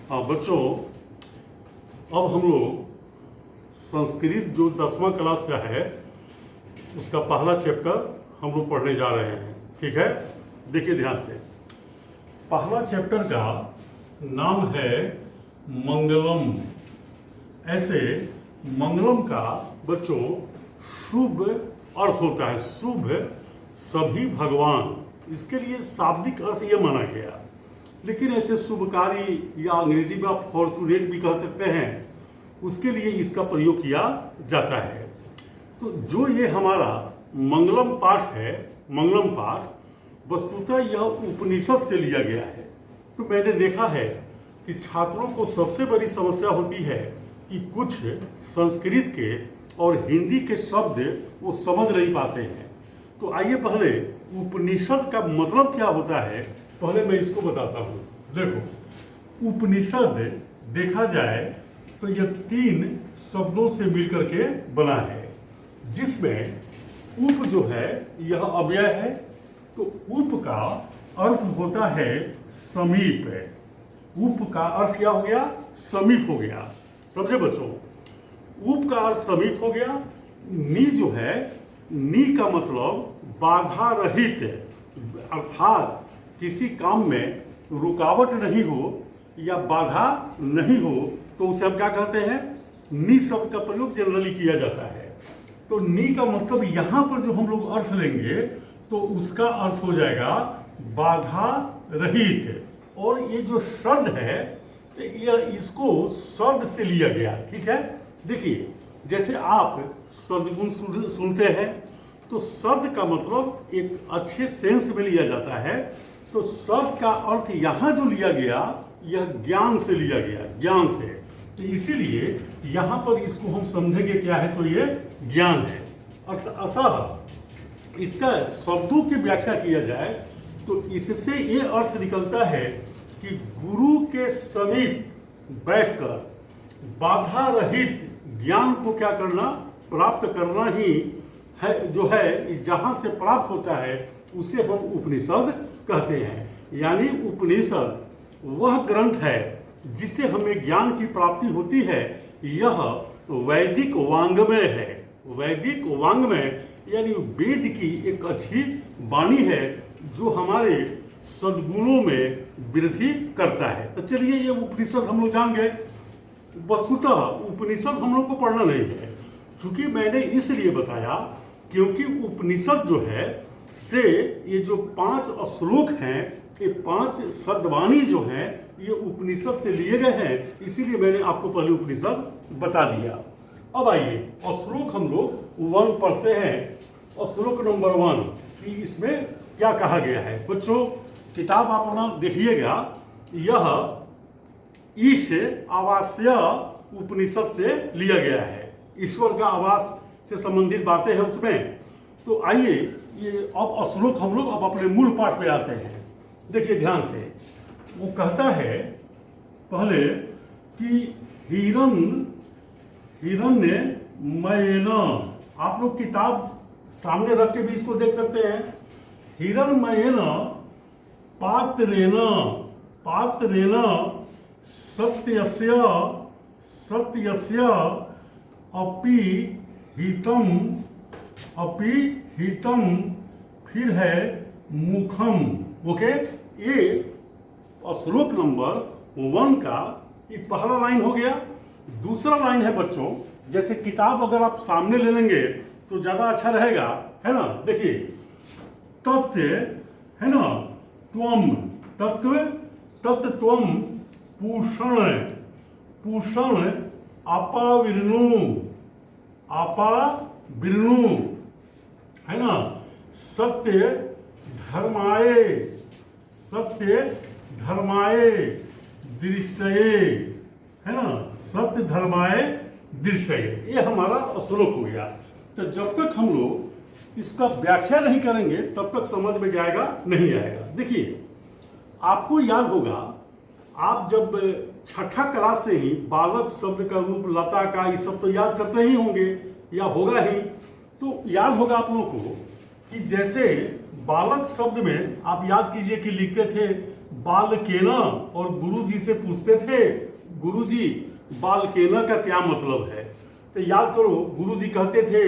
हाँ बच्चों, अब हम लोग संस्कृत जो 10वां क्लास का है उसका पहला चैप्टर हम लोग पढ़ने जा रहे हैं। ठीक है, देखिए ध्यान से। पहला चैप्टर का नाम है मंगलम। ऐसे मंगलम का बच्चों शुभ अर्थ होता है, शुभ सभी भगवान। इसके लिए शाब्दिक अर्थ यह माना गया, लेकिन ऐसे शुभकारी या अंग्रेजी में आप फॉर्चुनेट भी कह सकते हैं, उसके लिए इसका प्रयोग किया जाता है। तो जो ये हमारा मंगलम पाठ है, मंगलम पाठ वस्तुतः यह उपनिषद से लिया गया है। तो मैंने देखा है कि छात्रों को सबसे बड़ी समस्या होती है कि कुछ संस्कृत के और हिंदी के शब्द वो समझ नहीं पाते हैं। तो आइए पहले उपनिषद का मतलब क्या होता है पहले मैं इसको बताता हूँ। देखो, उपनिषद देखा जाए तो यह 3 शब्दों से मिलकर के बना है, जिसमें उप जो है यह अव्यय है। तो उप का अर्थ होता है समीप। उप का अर्थ क्या हो गया? समीप हो गया। समझे बच्चों? उप का अर्थ समीप हो गया। नी जो है, नी का मतलब बाधा रहित, अर्थात किसी काम में रुकावट नहीं हो या बाधा नहीं हो, तो उसे हम क्या कहते हैं? नी शब्द का प्रयोग जनरली किया जाता है। तो नी का मतलब यहाँ पर जो हम लोग अर्थ लेंगे तो उसका अर्थ हो जाएगा बाधा रहित। और ये जो शब्द है तो यह इसको शब्द से लिया गया। ठीक है, देखिए जैसे आप सद्गुण सुनते हैं तो शब्द का मतलब एक अच्छे सेंस में लिया जाता है। तो शब्द का अर्थ यहाँ जो लिया गया यह ज्ञान से लिया गया, ज्ञान से। तो इसीलिए यहाँ पर इसको हम समझेंगे क्या है, तो ये ज्ञान है। अतः इसका शब्दों की व्याख्या किया जाए तो इससे ये अर्थ निकलता है कि गुरु के समीप बैठकर बाधा रहित ज्ञान को क्या करना, प्राप्त करना ही है, जो है जहाँ से प्राप्त होता है उसे हम उपनिषद कहते हैं। यानी उपनिषद वह ग्रंथ है जिससे हमें ज्ञान की प्राप्ति होती है। यह वैदिक वाङ्मय है। वैदिक वाङ्मय यानी वेद की एक अच्छी वाणी है जो हमारे सद्गुणों में वृद्धि करता है। तो चलिए ये उपनिषद हम लोग जान गए। वस्तुतः उपनिषद हम लोग को पढ़ना नहीं है, चूंकि मैंने इसलिए बताया क्योंकि उपनिषद जो है से ये जो 5 श्लोक हैं, ये 5 सद्वाणी जो हैं ये उपनिषद से लिए गए हैं। इसीलिए मैंने आपको पहले उपनिषद बता दिया। अब आइए श्लोक हम लोग 1 पढ़ते हैं। श्लोक नंबर 1 कि इसमें क्या कहा गया है। बच्चों किताब आप अपना देखिएगा। यह ईश आवास्य उपनिषद से लिया गया है। ईश्वर का आवास से संबंधित बातें हैं उसमें। तो आइए ये अब श्लोक हम लोग अब अपने मूल पाठ पे आते हैं। देखिए ध्यान से, वो कहता है पहले कि हिरण्यमयेन, आप लोग किताब सामने रख के भी इसको देख सकते हैं। हिरण्यमयेन पात्रेण सत्यस्य अपि हितम फिर है मुखम। ओके, ये श्लोक नंबर 1 का ये पहला लाइन हो गया। दूसरा लाइन है बच्चों, जैसे किताब अगर आप सामने ले लेंगे तो ज्यादा अच्छा रहेगा, है ना। देखिए तत्व है ना, त्वम तत्व त्वम पूषण अपाविरनु है ना, सत्य धर्माय दृष्टये, है ना, सत्य धर्माय दृष्टये। ये हमारा श्लोक हो गया। तो जब तक हम लोग इसका व्याख्या नहीं करेंगे तब तक समझ में जाएगा नहीं आएगा। देखिए आपको याद होगा, आप जब 6ठा क्लास से ही बालक शब्द का रूप, लता का, ये सब तो याद करते ही होंगे या होगा ही। तो याद होगा आप लोगों को कि जैसे बालक शब्द में आप याद कीजिए कि लिखते थे बालकेन, और गुरुजी से पूछते थे गुरुजी बालकेन का क्या मतलब है। तो याद करो गुरुजी कहते थे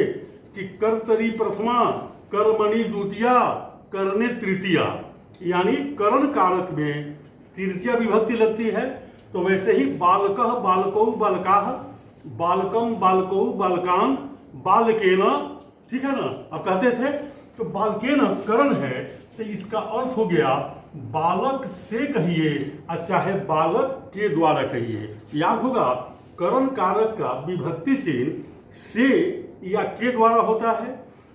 कि कर्तरी प्रथमा कर्मणि द्वितीया करने तृतीया, यानी करण कारक में तृतीया विभक्ति लगती है। तो वैसे ही बालकः बालकौ बालकाः, बालकम बालकौ बालकान, बालकेन, ठीक है ना। अब कहते थे तो बालकेन करण है, तो इसका अर्थ हो गया बालक से कहिए और चाहे बालक के द्वारा कहिए। याद होगा करण कारक का विभक्ति चिन्ह से या के द्वारा होता है।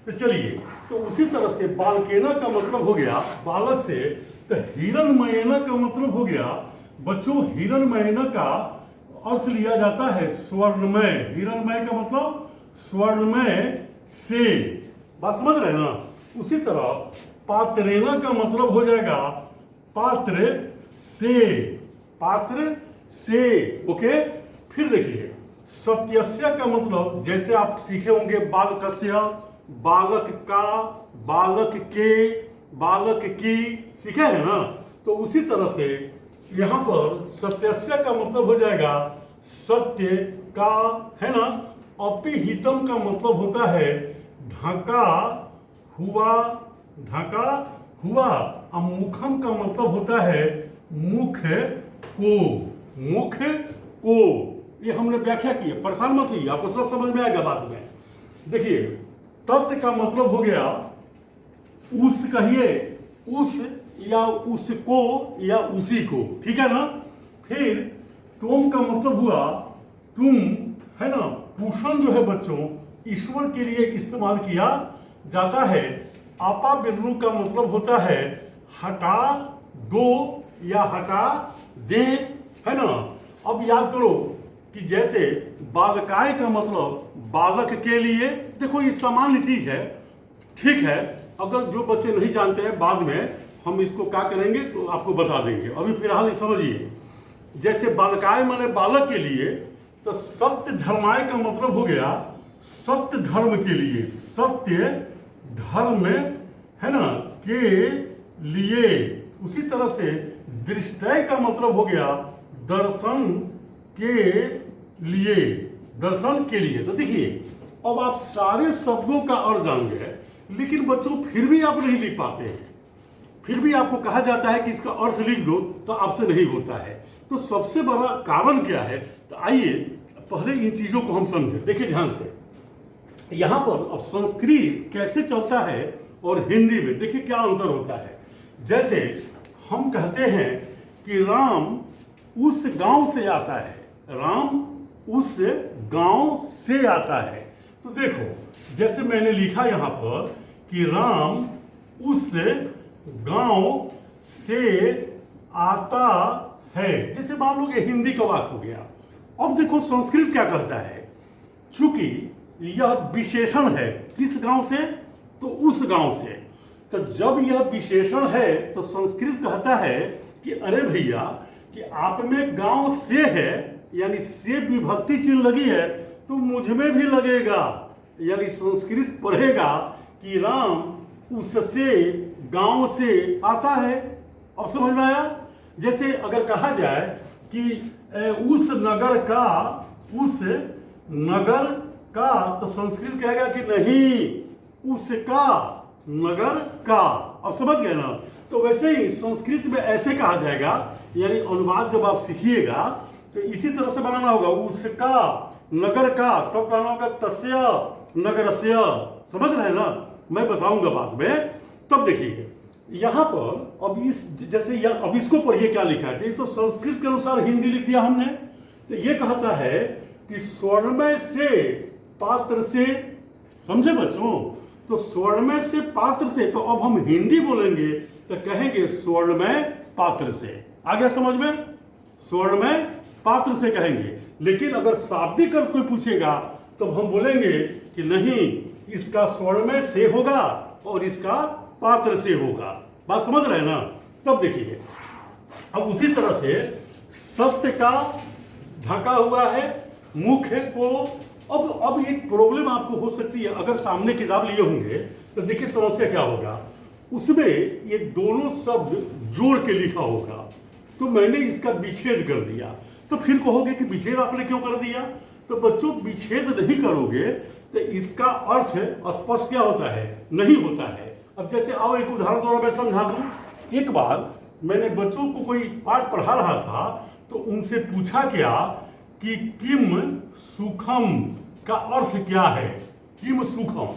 तो चलिए, तो उसी तरह से बालकेन का मतलब हो गया बालक से, तो हिरणमयेन का मतलब हो गया बच्चों, हिरणमयेन का अर्थ लिया जाता है स्वर्णमय। हिरणमय का मतलब स्वर्णमय से, बात समझ रहे हैं ना। उसी तरह पात्रेन का मतलब हो जाएगा पात्र से, पात्र से, ओके। फिर देखिए सत्यस्य का मतलब जैसे आप सीखे होंगे बालकस्य, बालक का, बालक के, बालक की, सीखे है ना। तो उसी तरह से यहाँ पर सत्यस्य का मतलब हो जाएगा सत्य का, है ना। अपिहितम का मतलब होता है ढका हुआ, ढका हुआ। और मुखम का मतलब होता है मुख को, मुख को। ये हमने व्याख्या की है, परेशान मत होइए, आपको सब समझ में आएगा बाद में। देखिए तत्व का मतलब हो गया उस, कहिए उस या उसको या उसी को, ठीक है ना। फिर तुम का मतलब हुआ तुम, है ना। पूषण जो है बच्चों ईश्वर के लिए इस्तेमाल किया जाता है। आपा बिरनु का मतलब होता है हटा दो या हटा दे, है ना। अब याद करो कि जैसे बालकाय का मतलब बालक के लिए, देखो ये सामान्य चीज है, ठीक है। अगर जो बच्चे नहीं जानते हैं बाद में हम इसको क्या करेंगे तो आपको बता देंगे, अभी फिलहाल समझिए। जैसे बालकाय माने बालक के लिए, तो सत्य धर्माय का मतलब हो गया सत्य धर्म के लिए, सत्य धर्म, है ना, के लिए। उसी तरह से दृष्टय का मतलब हो गया दर्शन के लिए, दर्शन के लिए। तो देखिए अब आप सारे शब्दों का अर्थ जान गए, लेकिन बच्चों फिर भी आप नहीं लिख पाते हैं। फिर भी आपको कहा जाता है कि इसका अर्थ लिख दो, तो आपसे नहीं होता है। तो सबसे बड़ा कारण क्या है, तो आइए पहले इन चीजों को हम समझें। देखिए ध्यान से, यहां पर अब संस्कृत कैसे चलता है और हिंदी में देखिए क्या अंतर होता है। जैसे हम कहते हैं कि राम उस गांव से आता है, राम उस गांव से आता है। तो देखो जैसे मैंने लिखा यहां पर कि राम उस गांव से आता है, जैसे मान लो ये हिंदी का वाक्य हो गया। अब देखो संस्कृत क्या कहता है, चूंकि यह विशेषण है, किस गांव से, तो उस गांव से। तो जब यह विशेषण है तो संस्कृत कहता है कि अरे भैया कि आप में गांव से है, यानी से विभक्ति चिन्ह लगी है, तो मुझ में भी लगेगा। यानी संस्कृत पढ़ेगा कि राम उससे गांव से आता है। अब समझ में आया। जैसे अगर कहा जाए कि उस नगर का, उस नगर का, तो संस्कृत कहेगा कि नहीं उसका नगर का। अब समझ गए ना। तो वैसे ही संस्कृत में ऐसे कहा जाएगा, यानी अनुवाद जब आप सीखिएगा तो इसी तरह से बनाना होगा, उसका नगर का, तो कहना होगा तस्य नगरस्य। समझ रहे हैं ना, मैं बताऊंगा बाद में। तब देखिए यहां पर अब इस, जैसे अब इसको पढ़िए क्या लिखा है। तो संस्कृत के अनुसार हिंदी लिख दिया हमने। तो ये कहता है कि स्वर्णमय से पात्र से, समझे बच्चों। तो स्वर्णमय से पात्र से, तो अब हम हिंदी बोलेंगे तो कहेंगे स्वर्णमय पात्र से। आ गया समझ में, स्वर्णमय पात्र से कहेंगे। लेकिन अगर शाब्दिक अर्थ कोई पूछेगा तो हम बोलेंगे कि नहीं, इसका स्वर्णमय से होगा और इसका पात्र से होगा। बात समझ रहे हैं ना। तब देखिए अब उसी तरह से सत्य का ढका हुआ है मुख को। अब एक प्रॉब्लम आपको हो सकती है, अगर सामने किताब लिए होंगे तो देखिए समस्या क्या होगा। उसमें ये दोनों शब्द जोड़ के लिखा होगा, तो मैंने इसका विच्छेद कर दिया। तो फिर कहोगे कि विच्छेद आपने क्यों कर दिया? तो बच्चों विच्छेद नहीं करोगे तो इसका अर्थ स्पष्ट क्या होता है? नहीं होता है। अब जैसे आओ एक उदाहरण द्वारा मैं समझा दूं। एक बार मैंने बच्चों को कोई पाठ पढ़ा रहा था, तो उनसे पूछा क्या कि किम सुखम का अर्थ क्या है? किम सुखम।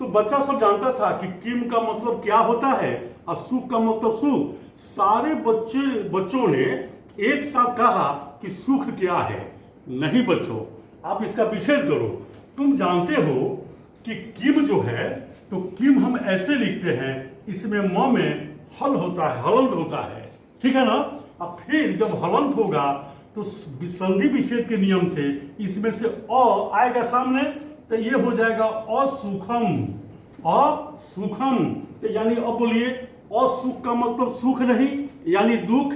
तो बच्चा सब जानता था कि किम का मतलब क्या होता है और सुख का मतलब सुख। सारे बच्चों ने एक साथ कहा कि सुख क्या है। नहीं बच्चों, आप इसका विच्छेद करो। तुम जानते हो कि किम जो है, तो किम हम ऐसे लिखते हैं, इसमें म में हल होता है, हलंत होता है, ठीक है ना। अब फिर जब हलंत होगा तो संधि विच्छेद के नियम से इसमें से अ आएगा सामने, तो ये हो जाएगा असुखम। असुखम तो यानी अब बोलिए असुख का मतलब सुख नहीं यानी दुख,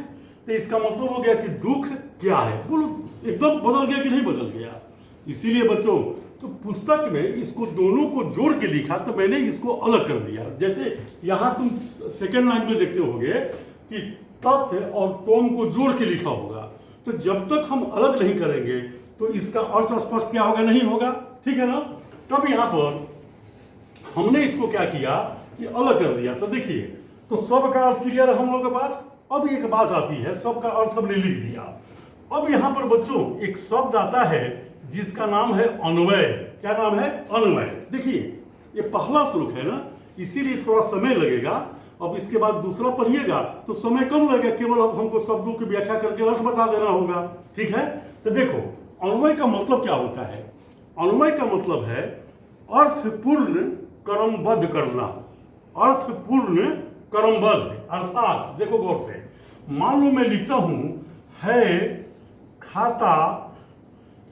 तो इसका मतलब हो गया कि दुख क्या है। बोलो एकदम बदल गया कि नहीं बदल गया? इसीलिए बच्चों तो पुस्तक में इसको दोनों को जोड़ के लिखा, तो मैंने इसको अलग कर दिया। जैसे यहाँ तुम सेकेंड लाइन में देखते होगे कि तथ्य और तोम को जोड़ के लिखा होगा, तो जब तक हम अलग नहीं करेंगे तो इसका अर्थ स्पष्ट क्या होगा? नहीं होगा, ठीक है ना। तब यहाँ पर हमने इसको क्या किया कि अलग कर दिया। तो देखिए, तो सब का अर्थ क्लियर है हम लोगों के पास। अब एक बात आती है, सब का अर्थ हमने लिख दिया। अब यहाँ पर बच्चों एक शब्द आता है जिसका नाम है अन्वय। क्या नाम है? अन्वय। देखिए ये पहला श्लोक है ना, इसीलिए थोड़ा समय लगेगा। अब इसके बाद दूसरा पढ़िएगा तो समय कम लगेगा, केवल अब हमको शब्दों की व्याख्या करके अर्थ बता देना होगा, ठीक है। तो देखो अन्वय का मतलब क्या होता है? अन्वय का मतलब है अर्थपूर्ण कर्मबद्ध करना। अर्थपूर्ण कर्मबद्ध अर्थात देखो गौर से, मान लो मैं लिखता हूं है खाता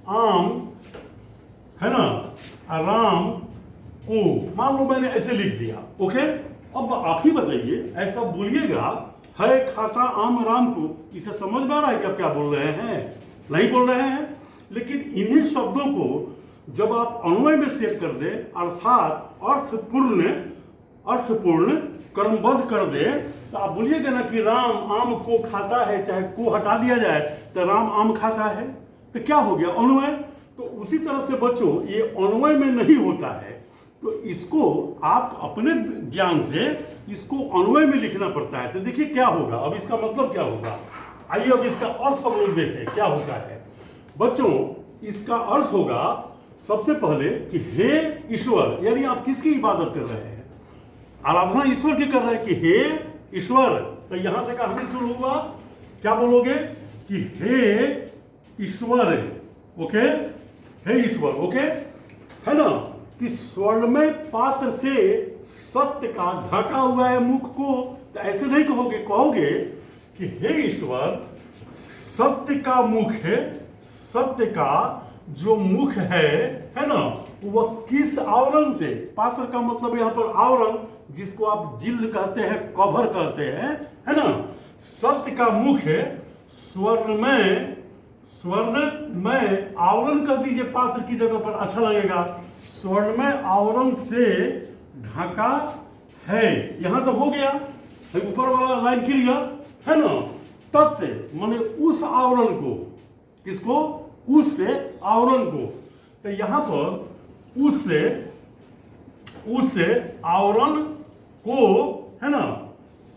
आम, है ना, राम को, मान लो मैंने ऐसे लिख दिया, ओके। अब आप ही बताइए, ऐसा बोलिएगा है खाता आम राम को, इसे समझ में आ रहा है कि आप क्या बोल रहे हैं? नहीं बोल रहे हैं। लेकिन इन्हीं शब्दों को जब आप अन्वय में सेट कर दे, अर्थात अर्थपूर्ण कर्मबद्ध कर दे, तो आप बोलिएगा ना कि राम आम को खाता है, चाहे को हटा दिया जाए तो राम आम खाता है, तो क्या हो गया? अन्वय। तो उसी तरह से बच्चों ये अन्वय में नहीं होता है, तो इसको आप अपने ज्ञान से इसको अन्वय में लिखना पड़ता है। तो देखिए क्या होगा, अब इसका मतलब क्या होगा, आइए अब इसका अर्थ हम लोग देखें क्या होता है। बच्चों इसका अर्थ होगा सबसे पहले कि हे ईश्वर, यानी आप किसकी इबादत कर रहे हैं? आराधना ईश्वर की कर रहे हैं कि हे ईश्वर। तो यहां से कहानी शुरू हुआ, क्या बोलोगे कि हे ईश्वर, ओके, हे ईश्वर, ओके, है ना, कि स्वर्णमय पात्र से सत्य का ढका हुआ है मुख को। तो ऐसे नहीं कहोगे, कहोगे कि हे ईश्वर सत्य का मुख है, सत्य का जो मुख है ना, वह किस आवरण से, पात्र का मतलब यहां पर आवरण, जिसको आप जिल्द कहते हैं, कवर कहते हैं, है ना, सत्य का मुख है स्वर्णमय, स्वर्णमय आवरण कर दीजिए पात्र की जगह पर, अच्छा लगेगा। स्वर्णमय आवरण से ढका है, यहां तक हो गया, ऊपर वाला लाइन क्लियर है ना। तथ्य माने उस आवरण को, किसको? उस आवरण को। तो यहां पर उस आवरण को, है ना,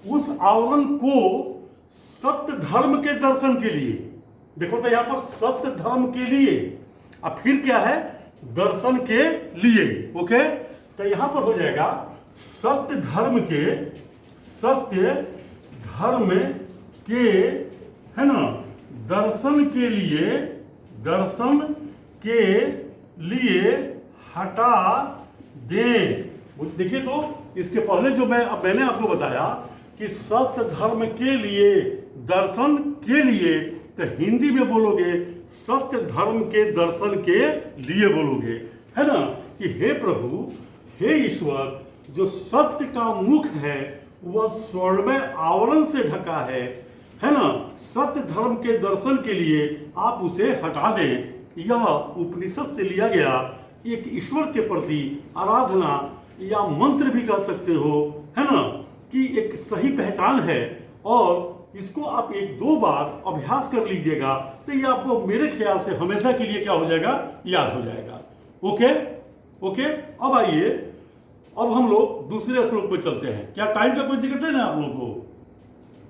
उस आवरण को सत्य धर्म के दर्शन के लिए, देखो तो यहां पर सत्य धर्म के लिए, अब फिर क्या है? दर्शन के लिए, ओके। तो यहां पर हो जाएगा सत्य धर्म के, सत्य धर्म के, है ना, दर्शन के लिए, दर्शन के लिए हटा दे। देखिए तो इसके पहले जो मैंने आपको बताया कि सत्य धर्म के लिए, दर्शन के लिए, तो हिंदी में बोलोगे सत्य धर्म के दर्शन के लिए बोलोगे, है ना, कि हे प्रभु, हे ईश्वर, जो सत्य का मुख है वह स्वर्णमय आवरण से ढका है ना, सत्य धर्म के दर्शन के लिए आप उसे हटा दें। यह उपनिषद से लिया गया एक ईश्वर के प्रति आराधना या मंत्र भी कह सकते हो, है ना, की एक सही पहचान है और इसको आप एक दो बार अभ्यास कर लीजिएगा तो ये आपको मेरे ख्याल से हमेशा के लिए क्या हो जाएगा, याद हो जाएगा। ओके ओके, अब आइए, अब हम लोग दूसरे श्लोक पे चलते हैं। क्या टाइम का कोई दिक्कत है ना आप लोगों को?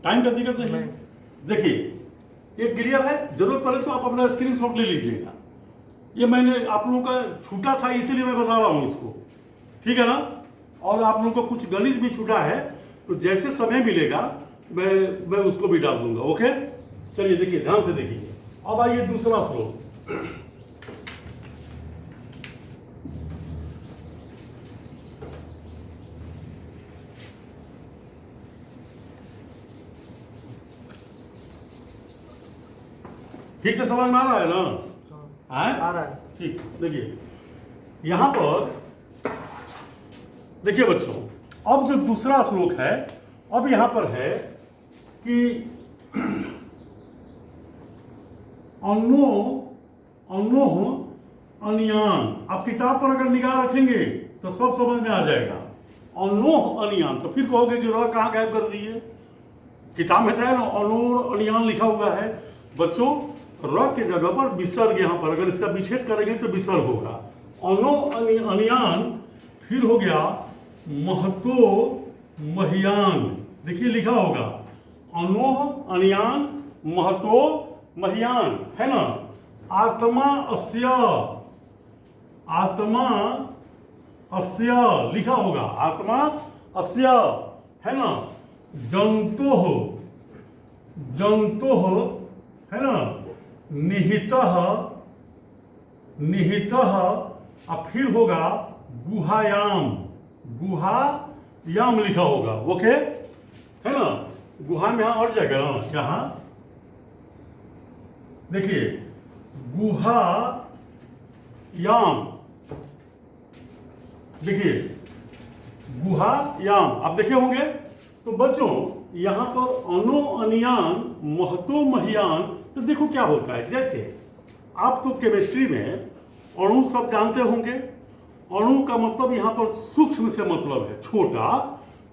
टाइम का दिक्कत नहीं? देखिए ये क्लियर है, जरूरत पड़े तो आप अपना स्क्रीनशॉट ले लीजिएगा। ये मैंने आप लोगों का छूटा था इसीलिए मैं बता रहा हूं इसको, ठीक है ना। और आप लोगों को कुछ गणित भी छूटा है तो जैसे समय मिलेगा मैं उसको भी डाल दूंगा। ओके, चलिए देखिए, ध्यान से देखिए। अब आइए दूसरा श्लोक। ठीक से समझ में आ रहा है ना? आ रहा है। ठीक, देखिए यहां पर देखिए बच्चों, अब जो दूसरा श्लोक है, अब यहां पर है कि अन्नो अन्नो अनियान। आप किताब पर अगर निगाह रखेंगे तो सब समझ में आ जाएगा। अन्नो अनियान, तो फिर कहोगे कि र कहां गायब कर दिए? किताब में था ना, अन्नो अनियान लिखा हुआ है। बच्चों र के जगह पर विसर्ग, यहां पर अगर इसका विच्छेद करेंगे तो विसर्ग होगा। अनो अनियान, फिर हो गया महतो महियान। देखिए लिखा होगा अनो अनियान महतो महियान, है ना। आत्मा अस्य, आत्मा अस्य लिखा होगा, आत्मा अस्य, है ना। जंतु जंतु, है ना। निहितः निहितः, अब फिर होगा गुहायाम, गुहायाम लिखा होगा। ओके, है ना। गुहा में यहां और जगह, यहां देखिए गुहायाम, देखिए गुहायाम, आप देखे होंगे। तो बच्चों यहां पर अनो अनियान महतो महियान, तो देखो क्या होता है। जैसे आप तो केमिस्ट्री में अणु सब जानते होंगे। अणु का मतलब यहां पर सूक्ष्म से मतलब है, छोटा।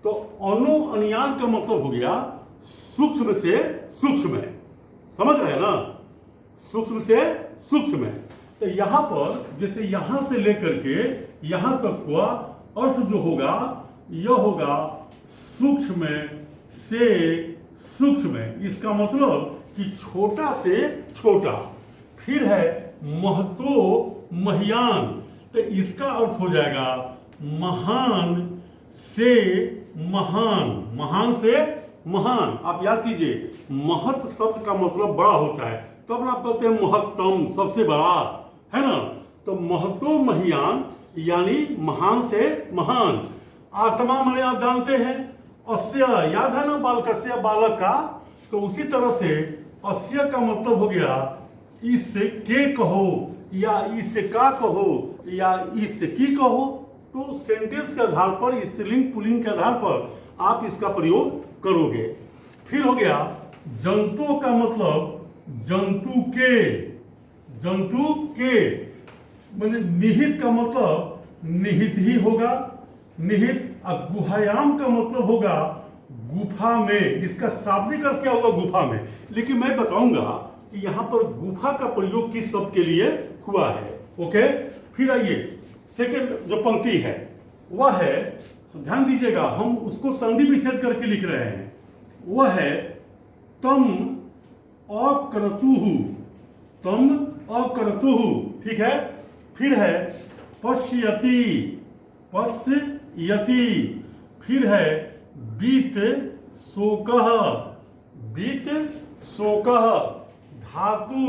तो अणु अनियान का मतलब हो गया सूक्ष्म से सूक्ष्म है, समझ रहे हैं ना, सूक्ष्म से सूक्ष्म है। तो यहां पर जैसे यहां से लेकर के यहां तक का अर्थ जो होगा यह होगा सूक्ष्म से सूक्ष्म। इसका मतलब कि छोटा से छोटा। फिर है महतो महियान, तो इसका अर्थ हो जाएगा महान से महान, महान से महान। आप याद कीजिए, महत शब्द का मतलब बड़ा होता है, तो अब आप कहते हैं महत्तम, सबसे बड़ा, है ना। तो महतो महियान यानी महान से महान। आत्मा मैंने आप जानते हैं, अस्य याद है ना, बालकस्य बालक का। तो उसी तरह से अस्य का मतलब हो गया इस के कहो, या इस का कहो, या इस की कहो। तो सेंटेंस के आधार पर, स्त्रीलिंग पुल्लिंग के आधार पर आप इसका प्रयोग करोगे। फिर हो गया जंतु का मतलब जंतु के, जंतु के मैंने निहित का मतलब निहित ही होगा, निहित। और गुहायाम का मतलब होगा गुफा में। इसका शाब्दिक अर्थ क्या होगा? गुफा में। लेकिन मैं बताऊंगा कि यहां पर गुफा का प्रयोग किस शब्द के लिए हुआ है। ओके, फिर आइए सेकंड जो पंक्ति है वह है, ध्यान दीजिएगा, हम उसको संधि विच्छेद करके लिख रहे हैं। वह है तम अक्रतुहु, तम अक्रतुहु, ठीक है। फिर है पश्यति, पश्यति। फिर है बीत शोकः, बीत शोकः। धातु,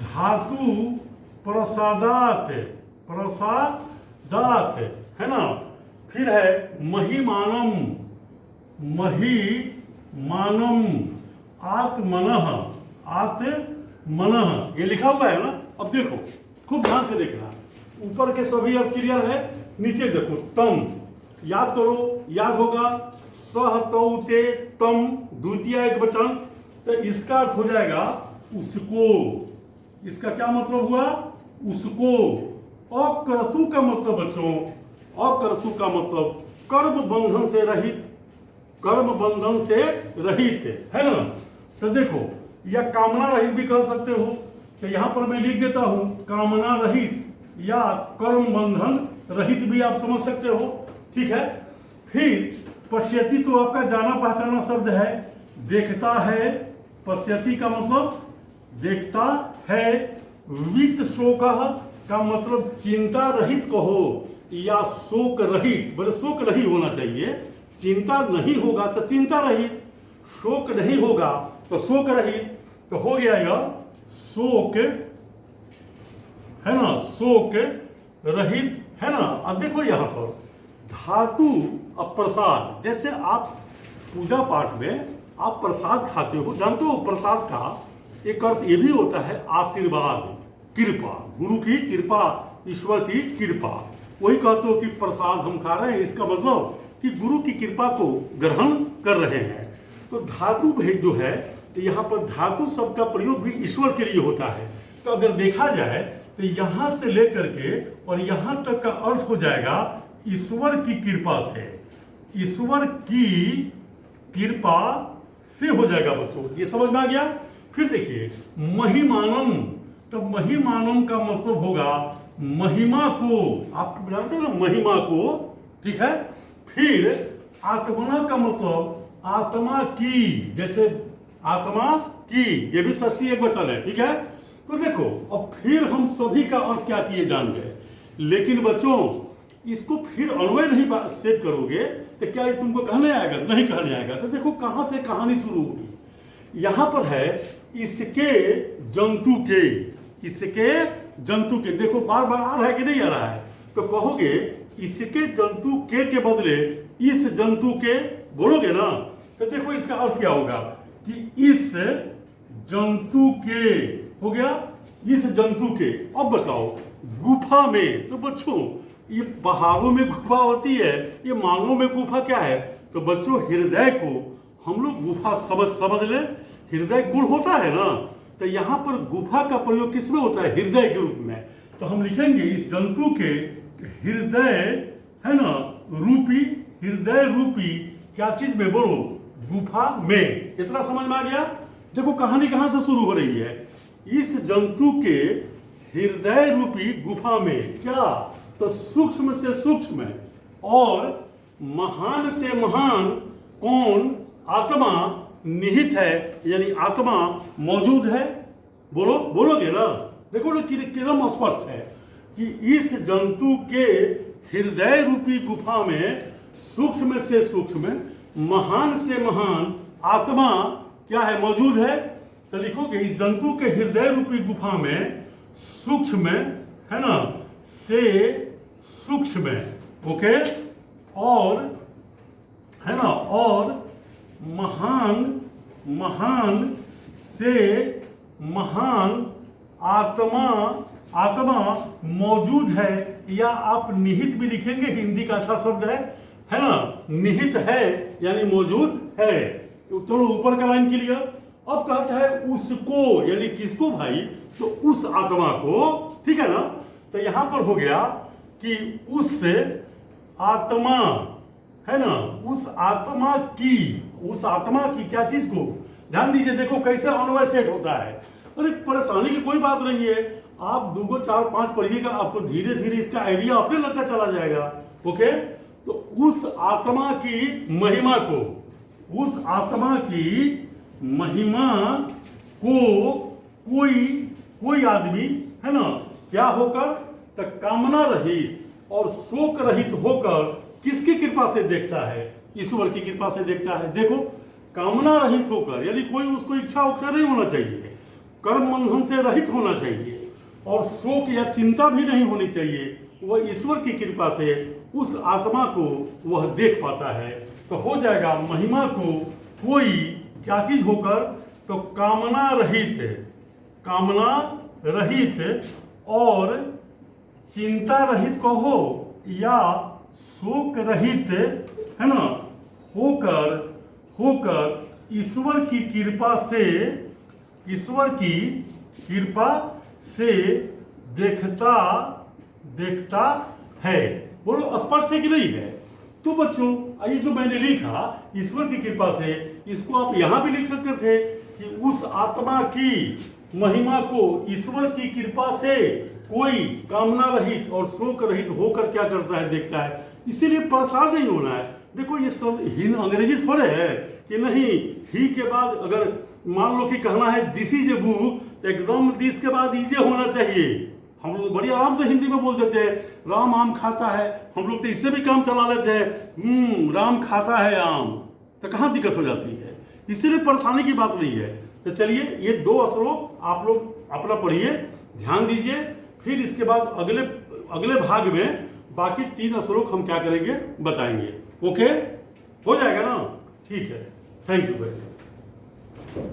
धातु प्रसादात, प्रसादात, है ना। फिर है महिमानम, महिमानम। आत्मनः, आत्मनः, ये लिखा हुआ है ना। अब देखो, खूब ध्यान से देखना, ऊपर के सभी अर्थ क्लियर है, नीचे देखो तम, याद करो, याद होगा सह तौ ते तम, द्वितीय एक वचन। तो इसका अर्थ हो जाएगा उसको। इसका क्या मतलब हुआ? उसको। अक्रतु का मतलब बच्चों, अक्रतु का मतलब कर्म बंधन से रहित, कर्म बंधन से रहित है ना। तो देखो, या कामना रहित भी कह सकते हो, तो यहां पर मैं लिख देता हूं कामना रहित या कर्म बंधन रहित भी आप समझ सकते हो, ठीक है। फिर पश्यति तो आपका जाना पहचाना शब्द है, देखता है, पश्यति का मतलब देखता है, वित्त शोक का मतलब चिंता रहित कहो या शोक रहित, बोले शोक नहीं होना चाहिए, चिंता नहीं होगा तो चिंता रहित, शोक नहीं होगा तो शोक रहित, तो हो गया यह शोक है ना, शोक रहित है ना। अब देखो यहां पर धातु अब प्रसाद, जैसे आप पूजा पाठ में आप प्रसाद खाते हो, जानते हो प्रसाद का एक अर्थ ये भी होता है आशीर्वाद, कृपा, गुरु की कृपा, ईश्वर की कृपा। वही कहते हो कि प्रसाद हम खा रहे हैं, इसका मतलब कि गुरु की कृपा को ग्रहण कर रहे हैं। तो धातु भेद जो है, तो यहाँ पर धातु शब्द का प्रयोग भी ईश्वर के लिए होता है। तो अगर देखा जाए तो यहाँ से लेकर के और यहाँ तक का अर्थ हो जाएगा ईश्वर की कृपा से, ईश्वर की कृपा से हो जाएगा बच्चों, ये समझ में आ गया। फिर देखिए महिमानम, तो महिमानम का मतलब होगा महिमा को, आप जानते हो ना महिमा को, ठीक है। फिर आत्मना का मतलब आत्मा की, जैसे आत्मा की, ये भी षष्ठी एक वचन है, ठीक है। तो देखो अब फिर हम सभी का अर्थ क्या किए जान गए, लेकिन बच्चों इसको फिर अन्वय नहीं सेट करोगे तो क्या ये तुमको कहने आएगा, नहीं कहने आएगा। तो देखो कहां से कहानी शुरू होगी, यहां पर है इसके जंतु के, इसके जंतु के, देखो बार बार आ रहा है कि नहीं आ रहा है, तो कहोगे इसके जंतु के बदले इस जंतु के बोलोगे ना। तो देखो इसका अर्थ क्या होगा कि इस जंतु के हो गया, इस जंतु के। अब बताओ गुफा में, तो बच्चों ये पहाड़ों में गुफा होती है, ये मांगों में गुफा क्या है, तो बच्चों हृदय को हम लोग गुफा समझ ले, हृदय गुण होता है ना। तो यहाँ पर गुफा का प्रयोग किसमें होता है, हृदय के रूप में। तो हम लिखेंगे इस जंतु के हृदय है ना रूपी, हृदय रूपी क्या चीज में, बोलो गुफा में। इतना समझ में आ गया। देखो कहानी कहां से शुरू हो रही है, इस जंतु के हृदय रूपी गुफा में क्या, तो सूक्ष्म से सूक्ष्म और महान से महान कौन, आत्मा निहित है, यानी आत्मा मौजूद है। बोलोगे ना, देखो ना कितना स्पष्ट है कि इस जंतु के हृदय रूपी गुफा में सूक्ष्म से सूक्ष्म, महान से महान आत्मा क्या है, मौजूद है। तो लिखोगे इस जंतु के हृदय रूपी गुफा में सूक्ष्म है ना से सूक्ष्म, ओके, और है ना, और महान से महान आत्मा मौजूद है, या आप निहित भी लिखेंगे, हिंदी का अच्छा शब्द है ना, निहित है यानी मौजूद है। तो चलो ऊपर का लाइन क्लियर। अब कहता है उसको, यानी किसको भाई, तो उस आत्मा को, ठीक है ना। तो यहां पर हो गया कि उस आत्मा है ना, उस आत्मा की क्या चीज को, ध्यान दीजिए, देखो कैसे अन्वय सेट होता है। अरे परेशानी की कोई बात नहीं है, आप 2 4 5 पढ़िएगा, आपको धीरे धीरे इसका आइडिया अपने लगता चला जाएगा, ओके। तो उस आत्मा की महिमा को, उस आत्मा की महिमा को कोई आदमी है ना क्या होकर, तो कामना रहित और शोक रहित होकर किसकी कृपा से देखता है, ईश्वर की कृपा से देखता है। देखो कामना रहित होकर, यानी कोई उसको इच्छा उच्छा नहीं होना चाहिए, कर्म बंधन से रहित होना चाहिए, और शोक या चिंता भी नहीं होनी चाहिए। वह ईश्वर की कृपा से उस आत्मा को वह देख पाता है। तो हो जाएगा महिमा को कोई क्या चीज होकर, तो कामना रहित और चिंता रहित कहो या शोक रहित है ना होकर ईश्वर की कृपा से देखता है। बोलो स्पष्ट है कि नहीं है। तो बच्चों ये जो मैंने लिखा ईश्वर की कृपा से, इसको आप यहां भी लिख सकते थे कि उस आत्मा की महिमा को ईश्वर की कृपा से कोई कामना रहित और शोक रहित होकर क्या करता है, देखता है। इसीलिए परेशान नहीं होना है। देखो ये सब अंग्रेजी थोड़े है कि नहीं ही के बाद अगर मान लो कि कहना है दिस इज ए बुक, तो एकदम दिस के बाद इजे होना चाहिए। हम लोग बड़ी आराम से हिंदी में बोल देते हैं राम आम खाता है, हम लोग तो इससे भी काम चला लेते हैं राम खाता है आम, तो कहाँ दिक्कत हो जाती है। इसीलिए परेशानी की बात नहीं है। तो चलिए ये 2 श्लोक आप लोग अपना पढ़िए, ध्यान दीजिए, फिर इसके बाद अगले भाग में बाकी 3 श्लोक हम क्या करेंगे बताएंगे। ओके, हो जाएगा ना? ठीक है, थैंक यू भाई।